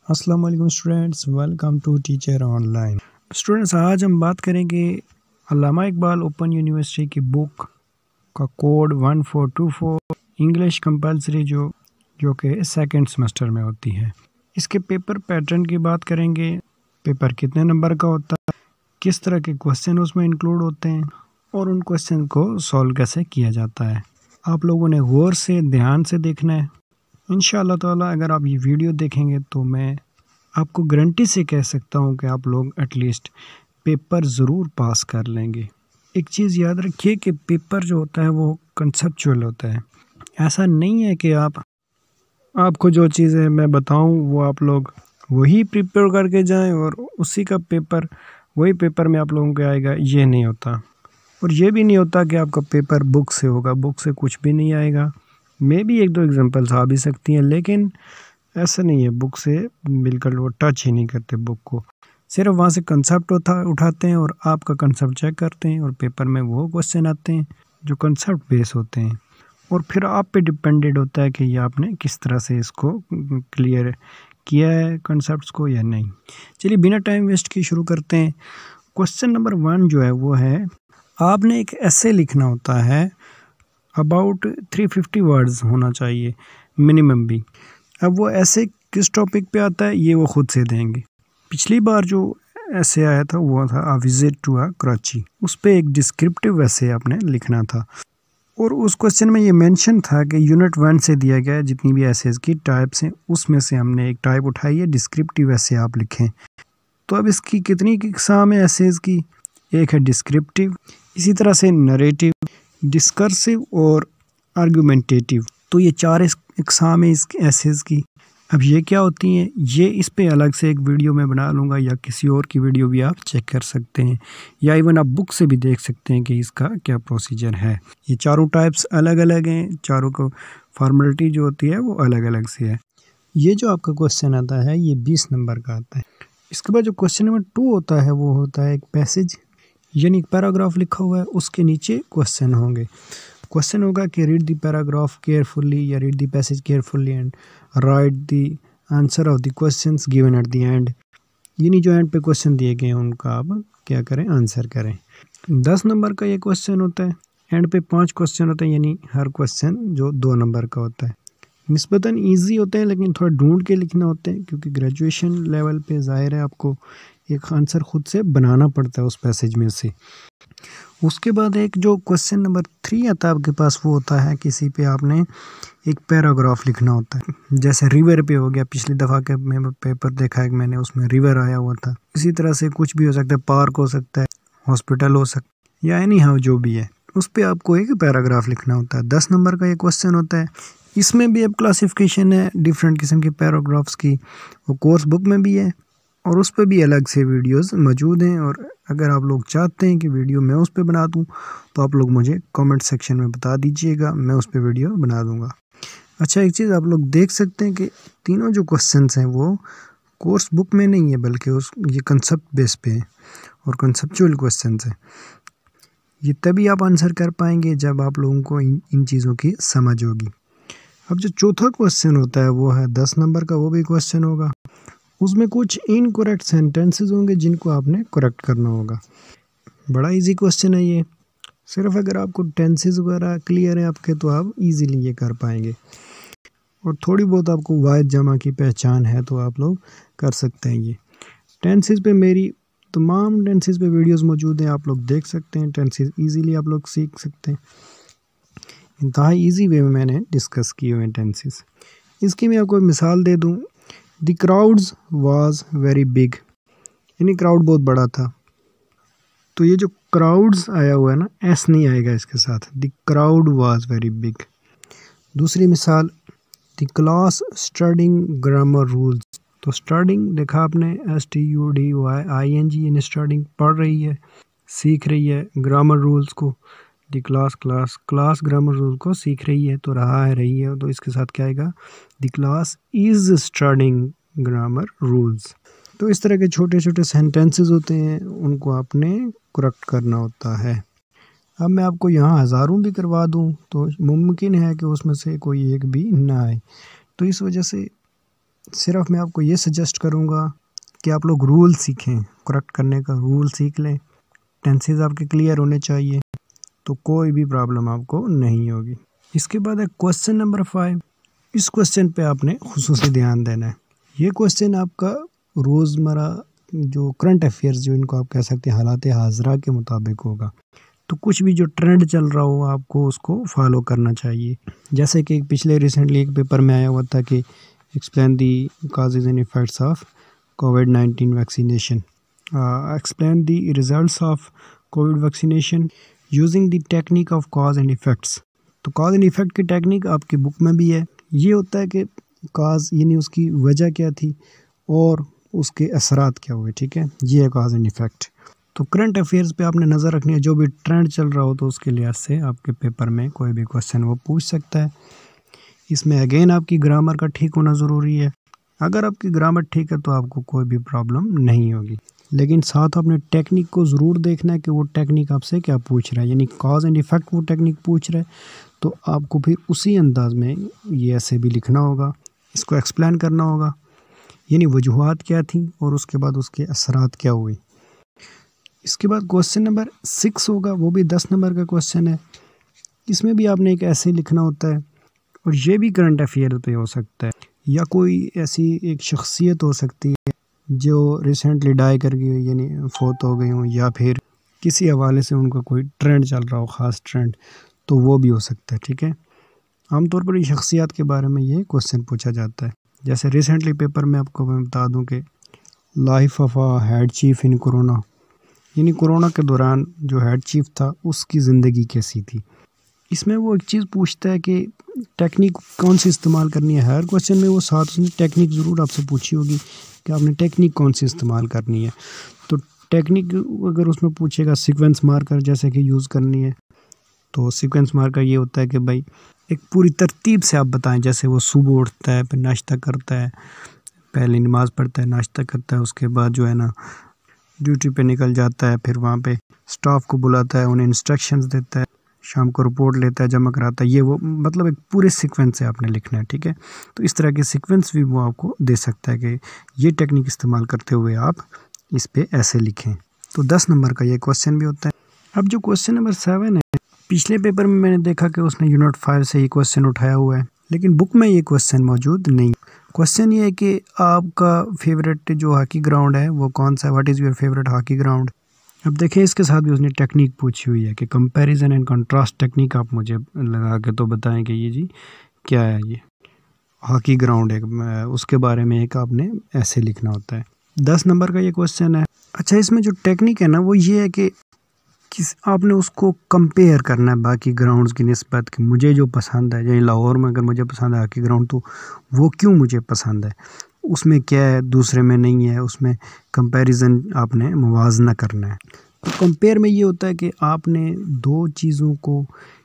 अस्सलाम वालेकुम students, welcome to Teacher Online. Students, आज हम बात करेंगे अल्लामा इकबाल ओपन यूनिवर्सिटी की बुक का कोड 1424 इंग्लिश कंपलसरी जो कि सेकंड सेमेस्टर में होती है। इसके पेपर पैटर्न की बात करेंगे, पेपर कितने नंबर का होता है, किस तरह के क्वेश्चन उसमें इंक्लूड होते हैं और उन क्वेश्चन को सॉल्व कैसे किया जाता है। आप लोगों ने गौर से ध्यान से देखना है। इंशाअल्लाह ताला अगर आप ये वीडियो देखेंगे तो मैं आपको गारंटी से कह सकता हूँ कि आप लोग एटलीस्ट पेपर ज़रूर पास कर लेंगे। एक चीज़ याद रखिए कि पेपर जो होता है वो कंसेप्चुअल होता है। ऐसा नहीं है कि आपको जो चीज़ें मैं बताऊँ वो आप लोग वही प्रिपेयर करके जाएं और उसी का पेपर वही पेपर में आप लोगों को आएगा, ये नहीं होता। और ये भी नहीं होता कि आपका पेपर बुक से होगा, बुक से कुछ भी नहीं आएगा। मे भी एक दो एग्जांपल्स आ भी सकती हैं, लेकिन ऐसा नहीं है। बुक से बिल्कुल वो टच ही नहीं करते बुक को, सिर्फ वहाँ से कंसेप्ट उठाते हैं और आपका कंसेप्ट चेक करते हैं और पेपर में वो क्वेश्चन आते हैं जो कंसेप्ट बेस होते हैं और फिर आप पे डिपेंडेड होता है कि ये आपने किस तरह से इसको क्लियर किया है कंसेप्ट्स को या नहीं। चलिए बिना टाइम वेस्ट किए शुरू करते हैं। क्वेश्चन नंबर 1 जो है वो है, आपने एक ऐसे लिखना होता है, अबाउट 350 वर्ड्स होना चाहिए मिनिमम भी। अब वो ऐसे किस टॉपिक पे आता है ये वो खुद से देंगे। पिछली बार जो ऐसे आया था वो था अ विजिट टू कराची, उस पर एक डिस्क्रिप्टिव ऐसे आपने लिखना था और उस क्वेश्चन में ये मेंशन था कि यूनिट 1 से दिया गया है जितनी भी एसेज की टाइप्स हैं उसमें से हमने एक टाइप उठाई है, डिस्क्रिप्टिव ऐसे आप लिखें। तो अब इसकी कितनी इकसाम है एसेज की? एक है डिस्क्रिप्टिव, इसी तरह से नरेटिव, डिस्कर्सिव और आर्गुमेंटेटिव। तो ये 4 इकसाम है इस एसेज की। अब ये क्या होती हैं, ये इस पे अलग से एक वीडियो में बना लूँगा या किसी और की वीडियो भी आप चेक कर सकते हैं या इवन आप बुक से भी देख सकते हैं कि इसका क्या प्रोसीजर है। ये चारों टाइप्स अलग अलग हैं, चारों को फॉर्मेलिटी जो होती है वो अलग अलग से है। ये जो आपका क्वेश्चन आता है ये 20 नंबर का आता है। इसके बाद जो क्वेश्चन नंबर 2 होता है वो होता है एक पैसेज, यानी एक पैराग्राफ लिखा हुआ है, उसके नीचे क्वेश्चन होंगे। क्वेश्चन होगा कि रीड द पैराग्राफ केयरफुली या read the passage carefully and right the answer of the questions given at the end. यानी जो एंड पे क्वेश्चन दिए गए हैं उनका आप क्या करें, आंसर करें। 10 नंबर का ये क्वेश्चन होता है। एंड पे 5 क्वेश्चन होते हैं, यानी हर क्वेश्चन जो 2 नंबर का होता है। निस्बतन ईजी होते हैं लेकिन थोड़ा ढूंढ के लिखने होते हैं क्योंकि ग्रेजुएशन लेवल पे ज़ाहिर है आपको एक आंसर खुद से बनाना पड़ता है उस पैसेज में से। उसके बाद एक जो क्वेश्चन नंबर 3 आता है आपके पास, वो होता है किसी पे आपने एक पैराग्राफ लिखना होता है। जैसे रिवर पे हो गया, पिछली दफ़ा के मैं पेपर देखा है मैंने, उसमें रिवर आया हुआ था। इसी तरह से कुछ भी हो सकता है, पार्क हो सकता है, हॉस्पिटल हो सकता है या एनी हाउ जो भी है, उस पर आपको एक पैराग्राफ लिखना होता है। 10 नंबर का ये क्वेश्चन होता है। इसमें भी अब क्लासिफिकेशन है डिफरेंट किस्म के पैराग्राफ्स की, वो कोर्स बुक में भी है और उस पर भी अलग से वीडियोस मौजूद हैं। और अगर आप लोग चाहते हैं कि वीडियो मैं उस पर बना दूं तो आप लोग मुझे कमेंट सेक्शन में बता दीजिएगा, मैं उस पर वीडियो बना दूंगा। अच्छा, एक चीज़ आप लोग देख सकते हैं कि तीनों जो क्वेश्चंस हैं वो कोर्स बुक में नहीं है बल्कि ये कंसेप्ट बेस पे है और कंसेप्चुअल क्वेश्चंस हैं। ये तभी आप आंसर कर पाएंगे जब आप लोगों को इन चीज़ों की समझ होगी। अब जो चौथा क्वेश्चन होता है वो है 10 नंबर का, वो भी क्वेश्चन होगा। उसमें कुछ इनकरेक्ट सेंटेंसेस होंगे जिनको आपने करेक्ट करना होगा। बड़ा इजी क्वेश्चन है ये, सिर्फ अगर आपको टेंसेस वगैरह क्लियर है आपके तो आप इजीली ये कर पाएंगे और थोड़ी बहुत आपको वाहिद जमा की पहचान है तो आप लोग कर सकते हैं। ये टेंसेस पे मेरी तमाम टेंसेस पे वीडियोस मौजूद हैं, आप लोग देख सकते हैं। टेंसेस इजीली आप लोग सीख सकते हैं, इंतहाई ईजी वे में मैंने डिस्कस किए हुए हैं टेंसेस। इसकी मैं आपको मिसाल दे दूँ, the crowds was very big, यानी क्राउड बहुत बड़ा था। तो ये जो क्राउड्स आया हुआ है ना, एस नहीं आएगा इसके साथ, the crowd was very big. दूसरी मिसाल, the class studying grammar rules. तो स्टडिंग देखा आपने, STUDYING, यानी स्टडिंग पढ़ रही है, सीख रही है ग्रामर रूल्स को। द क्लास ग्रामर रूल को सीख रही है, तो रही है, तो इसके साथ क्या आएगा, the class is studying grammar rules. तो इस तरह के छोटे छोटे सेंटेंसेस होते हैं, उनको आपने करेक्ट करना होता है। अब मैं आपको यहाँ हज़ारों भी करवा दूँ तो मुमकिन है कि उसमें से कोई एक भी ना आए। तो इस वजह से सिर्फ मैं आपको ये सजेस्ट करूँगा कि आप लोग रूल सीखें, करेक्ट करने का रूल सीख लें, टेंसेस आपके क्लियर होने चाहिए, तो कोई भी प्रॉब्लम आपको नहीं होगी। इसके बाद है क्वेश्चन नंबर 5। इस क्वेश्चन पे आपने खुसूसी ध्यान देना है। ये क्वेश्चन आपका रोज़मर्रा जो करंट अफेयर्स जो इनको आप कह सकते हैं हालात हाज़रा के मुताबिक होगा। तो कुछ भी जो ट्रेंड चल रहा हो आपको उसको फॉलो करना चाहिए। जैसे कि पिछले रिसेंटली एक पेपर में आया हुआ था कि explain the causes and effects of covid vaccination, explain the results of Covid vaccination using the technique of cause and effects. तो कॉज एंड इफ़ेक्ट की टेक्निक आपकी बुक में भी है। ये होता है कि कॉज यानी उसकी वजह क्या थी और उसके असरात क्या हुए, ठीक है, ये है कॉज एंड इफ़ेक्ट। तो करंट अफेयर्स पे आपने नज़र रखनी है, जो भी ट्रेंड चल रहा हो तो उसके लिहाज से आपके पेपर में कोई भी क्वेश्चन वो पूछ सकता है। इसमें अगेन आपकी ग्रामर का ठीक होना ज़रूरी है। अगर आपकी ग्रामर ठीक है तो आपको कोई भी प्रॉब्लम नहीं होगी, लेकिन साथ अपने टेक्निक को ज़रूर देखना है कि वो टेक्निक आपसे क्या पूछ रहा है। यानी कॉज एंड इफ़ेक्ट वो टेक्निक पूछ रहा है तो आपको फिर उसी अंदाज में ये ऐसे भी लिखना होगा, इसको एक्सप्लेन करना होगा, यानी वजूहात क्या थी और उसके बाद उसके असरात क्या हुए। इसके बाद क्वेश्चन नंबर 6 होगा, वो भी 10 नंबर का क्वेश्चन है। इसमें भी आपने एक ऐसे लिखना होता है और ये भी करंट अफेयर पे हो सकता है या कोई ऐसी एक शख्सियत हो सकती है जो रिसेंटली डाई कर गई हो, यानी फोत हो गई हो, या फिर किसी हवाले से उनका कोई ट्रेंड चल रहा हो, ख़ास ट्रेंड, तो वो भी हो सकता है, ठीक है। आमतौर पर ये शख्सियात के बारे में ये क्वेश्चन पूछा जाता है। जैसे रिसेंटली पेपर में आपको मैं बता दूं कि life of a head chief in corona, यानी कोरोना के दौरान जो हेड चीफ था उसकी ज़िंदगी कैसी थी। इसमें वो एक चीज़ पूछता है कि टेक्निक कौन सी इस्तेमाल करनी है। हर क्वेश्चन में वो साथ उसने टेक्निक ज़रूर आपसे पूछी होगी कि आपने टेक्निक कौन सी इस्तेमाल करनी है। तो टेक्निक अगर उसमें पूछेगा सीक्वेंस मार्कर जैसे कि यूज़ करनी है, तो सीक्वेंस मार्कर ये होता है कि भाई एक पूरी तरतीब से आप बताएं। जैसे वो सुबह उठता है, फिर नाश्ता करता है, पहले नमाज़ पढ़ता है, नाश्ता करता है, उसके बाद जो है ना ड्यूटी पे निकल जाता है, फिर वहाँ पे स्टाफ को बुलाता है, उन्हें इंस्ट्रक्शंस देता है, शाम को रिपोर्ट लेता है, जमा कराता है। ये वो मतलब एक पूरे सीक्वेंस से आपने लिखना है, ठीक है। तो इस तरह के सीक्वेंस भी वो आपको दे सकता है कि ये टेक्निक इस्तेमाल करते हुए आप इस पे ऐसे लिखें। तो 10 नंबर का ये क्वेश्चन भी होता है। अब जो क्वेश्चन नंबर 7 है, पिछले पेपर में मैंने देखा कि उसने यूनिट 5 से ही क्वेश्चन उठाया हुआ है, लेकिन बुक में ये क्वेश्चन मौजूद नहीं। क्वेश्चन ये है कि आपका फेवरेट जो हॉकी ग्राउंड है वो कौन सा है, what is your favourite hockey ground. अब देखिए इसके साथ भी उसने टेक्निक पूछी हुई है कि कंपैरिजन एंड कंट्रास्ट टेक्निक आप मुझे लगा के तो बताएं कि ये जी क्या है। ये हॉकी ग्राउंड है, उसके बारे में एक आपने ऐसे लिखना होता है। 10 नंबर का ये क्वेश्चन है। अच्छा, इसमें जो टेक्निक है ना वो ये है कि आपने उसको कंपेयर करना है बाकी ग्राउंड्स की निस्बत कि मुझे जो पसंद है, जैसे लाहौर में अगर मुझे पसंद है हॉकी ग्राउंड तो वो क्यों मुझे पसंद है, उसमें क्या है दूसरे में नहीं है, उसमें कंपैरिजन आपने मुवाजना करना है। तो कंपेयर में ये होता है कि आपने दो चीज़ों को,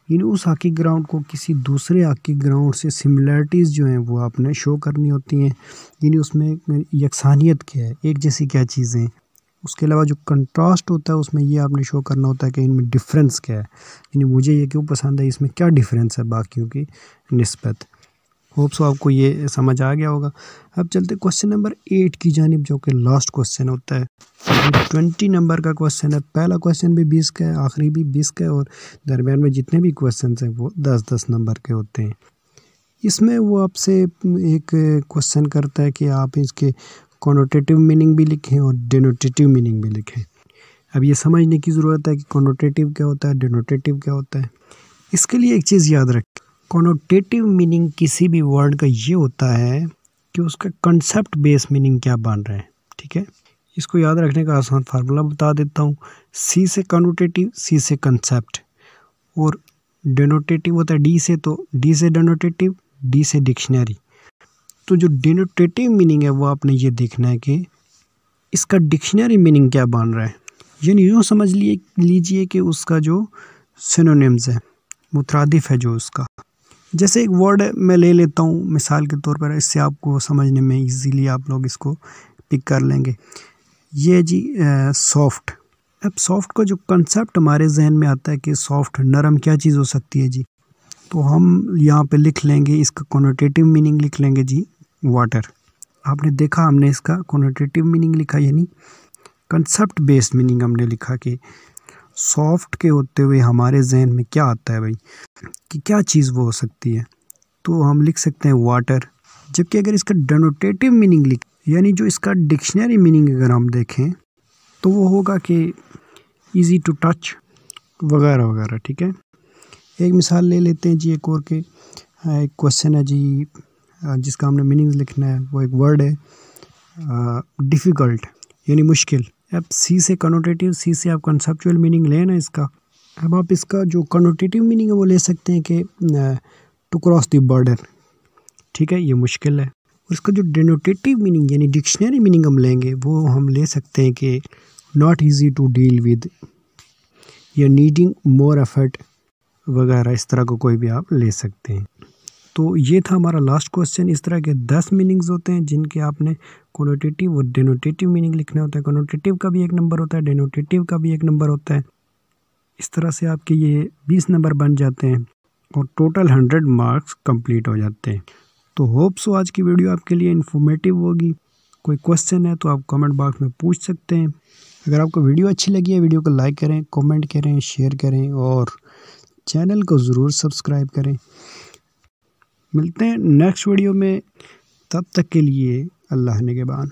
यानी उस हॉकी ग्राउंड को किसी दूसरे हॉकी ग्राउंड से सिमिलरिटीज़ जो हैं वो आपने शो करनी होती हैं, यानी उसमें यकसानियत क्या है, एक जैसी क्या चीज़ें। उसके अलावा जो कंट्रास्ट होता है उसमें ये आपने शो करना होता है कि इनमें डिफरेंस क्या है, यानी मुझे ये क्यों पसंद है, इसमें क्या डिफरेंस है बाकियों की निस्बत। होप सो आपको ये समझ आ गया होगा। अब चलते क्वेश्चन नंबर 8 की जानिब, जो कि लास्ट क्वेश्चन होता है। 20 नंबर का क्वेश्चन है। पहला क्वेश्चन भी 20 का है, आखिरी भी 20 का है, और दरमियान में जितने भी क्वेश्चन हैं वो 10-10 नंबर के होते हैं। इसमें वो आपसे एक क्वेश्चन करता है कि आप इसके कॉनोटेटिव मीनिंग भी लिखें और डिनोटेटिव मीनिंग भी लिखें। अब ये समझने की ज़रूरत है कि कॉनोटेटिव क्या होता है, डिनोटेटिव क्या होता है। इसके लिए एक चीज़ याद रखें, कॉनोटेटिव मीनिंग किसी भी वर्ड का ये होता है कि उसका कंसेप्ट बेस मीनिंग क्या बन रहा है, ठीक है। इसको याद रखने का आसान फार्मूला बता देता हूँ। सी से कॉनोटेटिव, सी से कंसेप्ट, और डिनोटेटिव होता है डी से, तो डी से डिनोटेटिव, डी से डिक्शनरी। तो जो डिनोटेटिव मीनिंग है वो आपने ये देखना है कि इसका डिक्शनरी मीनिंग क्या बन रहा है। यानी यूँ समझ लीजिए कि उसका जो सिनोनिम्स है, मुतरादिफ है जो उसका। जैसे एक वर्ड मैं ले लेता हूँ मिसाल के तौर पर, इससे आपको समझने में इजीली आप लोग इसको पिक कर लेंगे। ये जी सॉफ्ट। अब सॉफ्ट का जो कंसेप्ट हमारे जहन में आता है कि सॉफ्ट नरम क्या चीज़ हो सकती है जी, तो हम यहाँ पे लिख लेंगे इसका कॉनोटेटिव मीनिंग लिख लेंगे जी वाटर। आपने देखा हमने इसका कोनोटेटिव मीनिंग लिखा, यानी कंसेप्ट बेस्ड मीनिंग हमने लिखा कि सॉफ्ट के होते हुए हमारे जहन में क्या आता है भाई, कि क्या चीज़ वो हो सकती है, तो हम लिख सकते हैं वाटर। जबकि अगर इसका डेनोटेटिव मीनिंग लिख, यानी जो इसका डिक्शनरी मीनिंग अगर हम देखें तो वो होगा कि इजी टू टच वगैरह वगैरह। ठीक है, एक मिसाल ले लेते हैं जी एक और के, एक क्वेश्चन है जी जिसका हमने मीनिंग लिखना है, वो एक वर्ड है डिफ़िकल्ट यानी मुश्किल। अब सी से कनोटेटिव, सी से आप कंसेप्चुअल मीनिंग लें ना इसका। अब आप इसका जो कनोटेटिव मीनिंग है वो ले सकते हैं कि टू क्रॉस द बॉर्डर। ठीक है, ये मुश्किल है। और इसका जो डेनोटेटिव मीनिंग यानी डिक्शनरी मीनिंग हम लेंगे वो हम ले सकते हैं कि not easy to deal with या नीडिंग मोर एफर्ट वगैरह, इस तरह को कोई भी आप ले सकते हैं। तो ये था हमारा लास्ट क्वेश्चन। इस तरह के 10 मीनिंग्स होते हैं जिनके आपने कोनोटेटिव और डेनोटेटिव मीनिंग लिखना होता है। कोनोटेटिव का भी एक नंबर होता है, डेनोटेटिव का भी एक नंबर होता है। इस तरह से आपके ये 20 नंबर बन जाते हैं और टोटल 100 मार्क्स कंप्लीट हो जाते हैं। तो होप सो आज की वीडियो आपके लिए इन्फॉर्मेटिव होगी। कोई क्वेश्चन है तो आप कमेंट बॉक्स में पूछ सकते हैं। अगर आपको वीडियो अच्छी लगी है, वीडियो को लाइक करें, कमेंट करें, शेयर करें और चैनल को ज़रूर सब्सक्राइब करें। मिलते हैं नेक्स्ट वीडियो में, तब तक के लिए अल्लाह निगहबान।